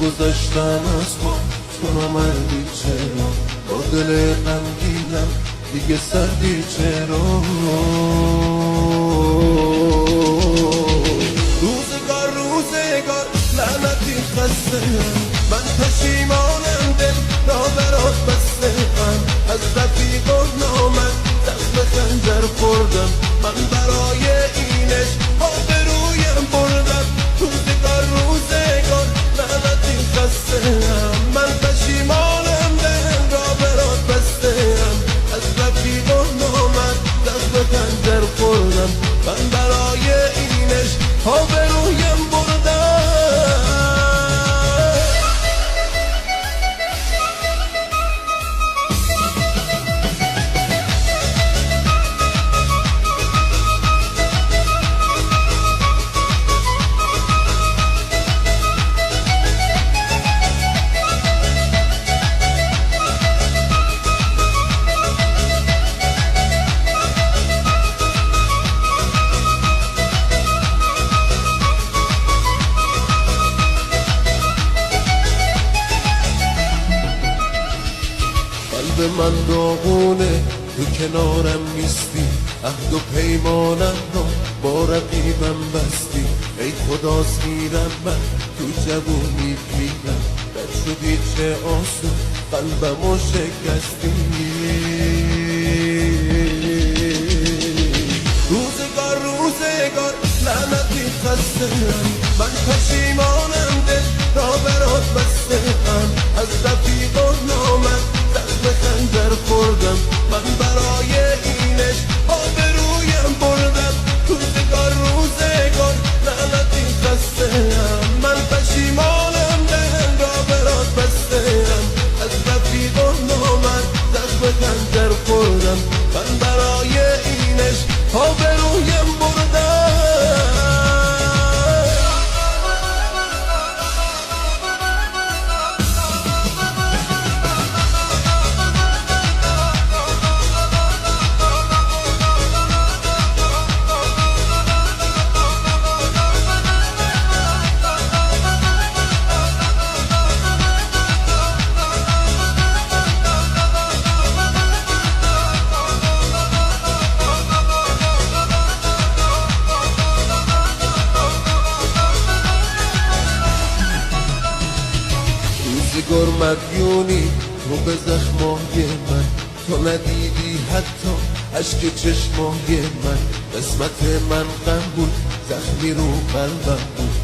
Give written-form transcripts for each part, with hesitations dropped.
گذاشتن از ما تو نامردی چرا با دل غمگینم دیگه سردی چرا روزگار لعنتی خسته من پشیمانم دل را برات بسته از رفیق و نامد دست خنجر خوردم من برای اینش آبرویم بردم روزگار لعنتی خسته من پشیمانم دل را برات بسته از رفیق و نامد دست خنجر خوردم من برای اینش آبرویم بردم قلب من داغونه تو کنارم نیستی عهد و پیمانم رو با رقیبم بستی ای خدا زیرم من تو جوونی پیرم بد شدی چه آسون قلبمو شکستی روزگار لعنتی خسته من پشیمانم دل را برات بسته از رفیق و نامد دست خنجر خوردم من برای اینش آبرویم بردم روزگار لعنتی خسته من پشیمانم دل را برات بسته از رفیق و نامد دست خنجر خوردم من برای اینش آبرویم بردم روزگار مدیونی تو به زخمای من تو ندیدی حتی عشق چشمای من قسمت من غم بود زخمی رو قلبم بود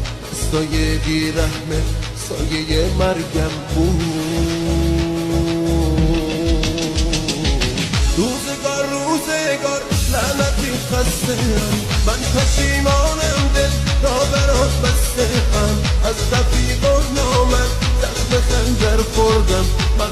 سایه بی رحمه سایه مرگم بود روزگار لعنتی خسته من پشیمانم دل را برات بسته از رفیق و نامد دست خنجر خوردم من